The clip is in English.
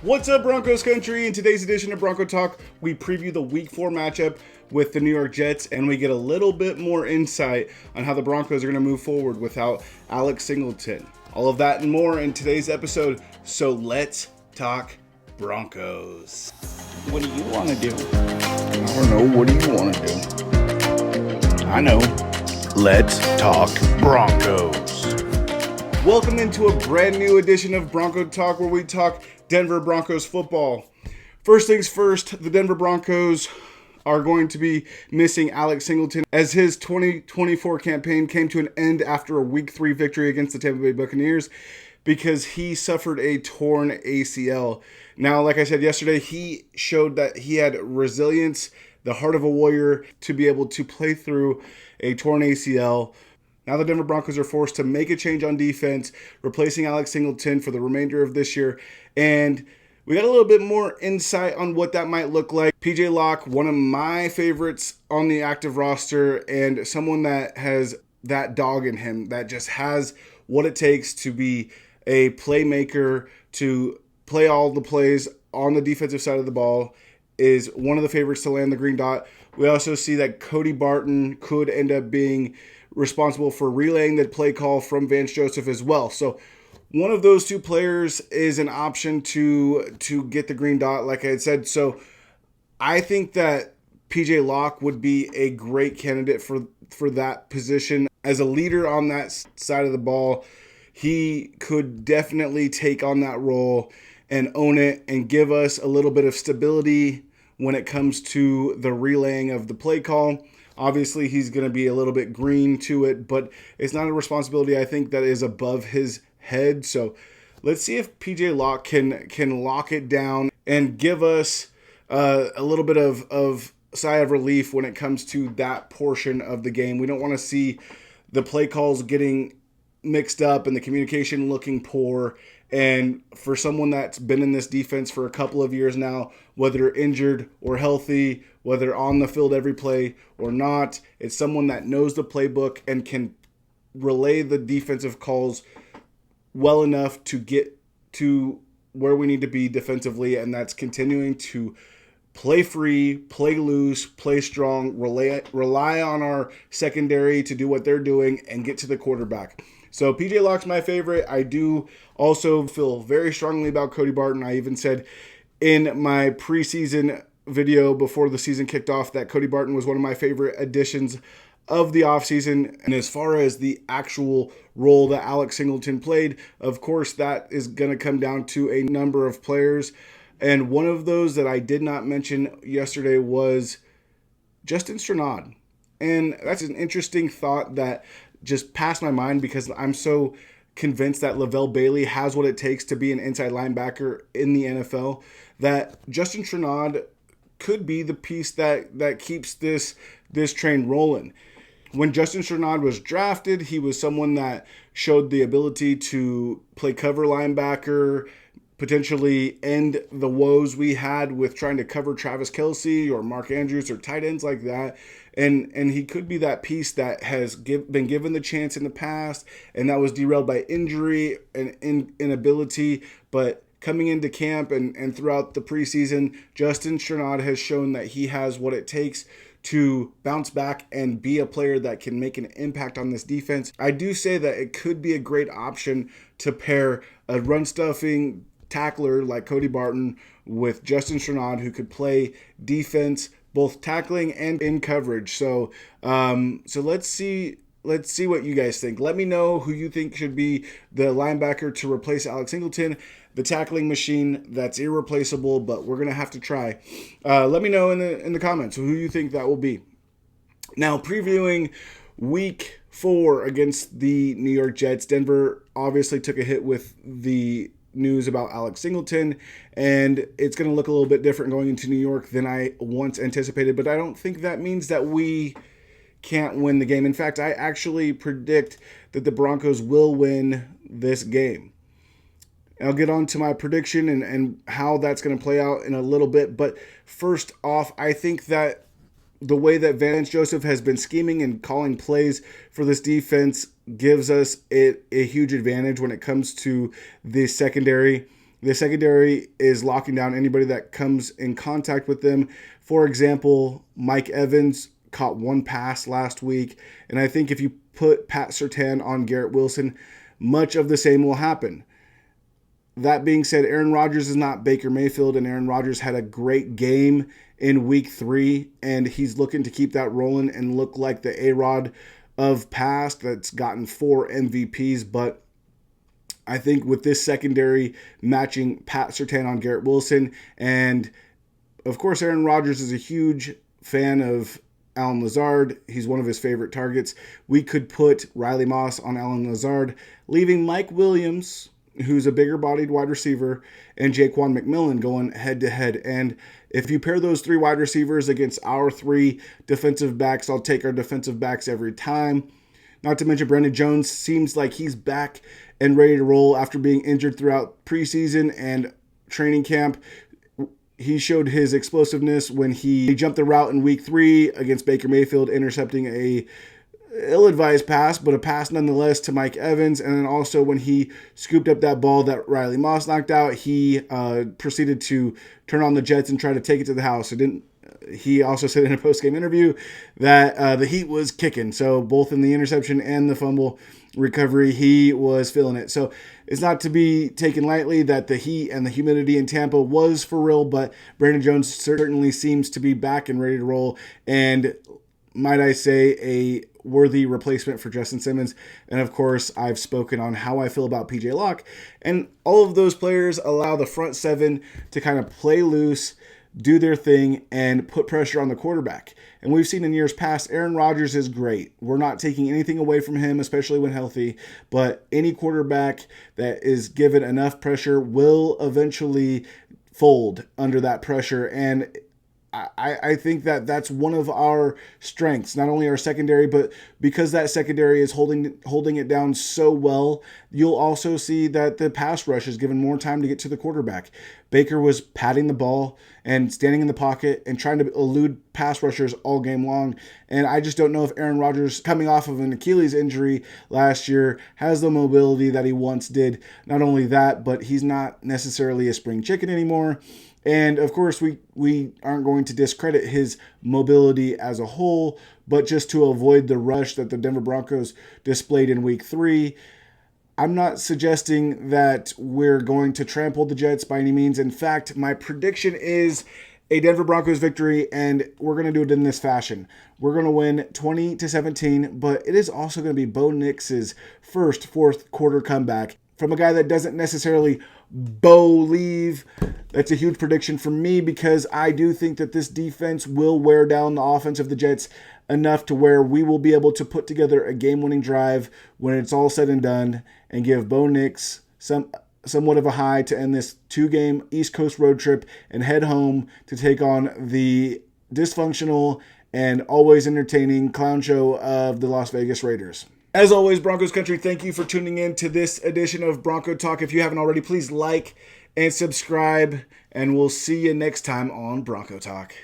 What's up, Broncos country? In today's edition of Bronco Talk, we preview the Week 4 matchup with the New York Jets, and we get a little bit more insight on how the Broncos are going to move forward without Alex Singleton. All of that and more in today's episode, so let's talk Broncos. What do you want to do? I don't know. What do you want to do? I know. Let's talk Broncos. Welcome into a brand new edition of Bronco Talk, where we talk Denver Broncos football. First things first, the Denver Broncos are going to be missing Alex Singleton as his 2024 campaign came to an end after a Week 3 victory against the Tampa Bay Buccaneers because he suffered a torn ACL. Now, like I said yesterday, he showed that he had resilience, the heart of a warrior, to be able to play through a torn ACL. Now the Denver Broncos are forced to make a change on defense, replacing Alex Singleton for the remainder of this year. And we got a little bit more insight on what that might look like. PJ Locke, one of my favorites on the active roster, and someone that has that dog in him, that just has what it takes to be a playmaker, to play all the plays on the defensive side of the ball, is one of the favorites to land the green dot. We also see that Cody Barton could end up being responsible for relaying the play call from Vance Joseph as well. So one of those two players is an option to get the green dot, like I had said. So I think that PJ Locke would be a great candidate for that position. As a leader on that side of the ball, he could definitely take on that role and own it and give us a little bit of stability when it comes to the relaying of the play call. Obviously, he's going to be a little bit green to it, but it's not a responsibility I think that is above his head. So let's see if PJ Locke can lock it down and give us a little bit of sigh of relief when it comes to that portion of the game. We don't want to see the play calls getting mixed up and the communication looking poor. And for someone that's been in this defense for a couple of years now, whether injured or healthy, whether on the field every play or not, it's someone that knows the playbook and can relay the defensive calls well enough to get to where we need to be defensively, and that's continuing to play free, play loose, play strong, rely on our secondary to do what they're doing, and get to the quarterback. So PJ Locke's my favorite. I do also feel very strongly about Cody Barton. I even said in my preseason video before the season kicked off that Cody Barton was one of my favorite additions of the offseason. And as far as the actual role that Alex Singleton played, of course, that is going to come down to a number of players. And one of those that I did not mention yesterday was Justin Strnad. And that's an interesting thought that just passed my mind because I'm so convinced that Lavelle Bailey has what it takes to be an inside linebacker in the NFL, that Justin Strnad could be the piece that keeps this train rolling. When Justin Strnad was drafted, he was someone that showed the ability to play cover linebacker, potentially end the woes we had with trying to cover Travis Kelce or Mark Andrews or tight ends like that. And he could be that piece that has been given the chance in the past and that was derailed by injury and inability. But coming into camp and throughout the preseason, Justin Strnad has shown that he has what it takes to bounce back and be a player that can make an impact on this defense. I do say that it could be a great option to pair a run-stuffing tackler like Cody Barton with Justin Strnad, who could play defense, both tackling and in coverage. So let's see what you guys think. Let me know who you think should be the linebacker to replace Alex Singleton, the tackling machine that's irreplaceable, but we're gonna have to try. Let me know in the comments who you think that will be. Now, previewing Week 4 against the New York Jets, Denver obviously took a hit with the news about Alex Singleton, and it's going to look a little bit different going into New York than I once anticipated, but I don't think that means that we can't win the game. In fact, I actually predict that the Broncos will win this game. I'll get on to my prediction and how that's going to play out in a little bit, but first off, I think that the way that Vance Joseph has been scheming and calling plays for this defense gives us a huge advantage when it comes to the secondary. The secondary is locking down anybody that comes in contact with them. For example, Mike Evans caught one pass last week, and I think if you put Pat Surtain on Garrett Wilson, much of the same will happen. That being said, Aaron Rodgers is not Baker Mayfield, and Aaron Rodgers had a great game in week 3, and he's looking to keep that rolling and look like the A-Rod of past that's gotten 4 MVPs. But I think with this secondary matching Pat Surtain on Garrett Wilson, and of course Aaron Rodgers is a huge fan of Allen Lazard. He's one of his favorite targets. We could put Riley Moss on Allen Lazard, leaving Mike Williams, who's a bigger-bodied wide receiver, and Jaquan McMillan going head-to-head. And if you pair those 3 wide receivers against our 3 defensive backs, I'll take our defensive backs every time. Not to mention Brandon Jones seems like he's back and ready to roll after being injured throughout preseason and training camp. He showed his explosiveness when he jumped the route in week 3 against Baker Mayfield, intercepting a ill-advised pass, but a pass nonetheless to Mike Evans. And then also when he scooped up that ball that Riley Moss knocked out, he proceeded to turn on the Jets and try to take it to the house. He also said in a post-game interview that the heat was kicking. So both in the interception and the fumble recovery, he was feeling it. So it's not to be taken lightly that the heat and the humidity in Tampa was for real, but Brandon Jones certainly seems to be back and ready to roll. And might I say, a worthy replacement for Justin Simmons. And of course, I've spoken on how I feel about PJ Locke. And all of those players allow the front 7 to kind of play loose, do their thing, and put pressure on the quarterback. And we've seen in years past, Aaron Rodgers is great. We're not taking anything away from him, especially when healthy. But any quarterback that is given enough pressure will eventually fold under that pressure. And I think that that's one of our strengths, not only our secondary, but because that secondary is holding it down so well, you'll also see that the pass rush is given more time to get to the quarterback. Baker was patting the ball and standing in the pocket and trying to elude pass rushers all game long. And I just don't know if Aaron Rodgers, coming off of an Achilles injury last year, has the mobility that he once did. Not only that, but he's not necessarily a spring chicken anymore. And of course, we aren't going to discredit his mobility as a whole, but just to avoid the rush that the Denver Broncos displayed in week 3, I'm not suggesting that we're going to trample the Jets by any means. In fact, my prediction is a Denver Broncos victory, and we're going to do it in this fashion. We're going to win 20-17, but it is also going to be Bo Nix's first fourth quarter comeback from a guy that doesn't necessarily believe. That's a huge prediction for me because I do think that this defense will wear down the offense of the Jets enough to where we will be able to put together a game-winning drive when it's all said and done and give Bo Nix somewhat of a high to end this 2-game East Coast road trip and head home to take on the dysfunctional and always entertaining clown show of the Las Vegas Raiders. As always, Broncos country, thank you for tuning in to this edition of Bronco Talk. If you haven't already, please like and subscribe, and we'll see you next time on Bronco Talk.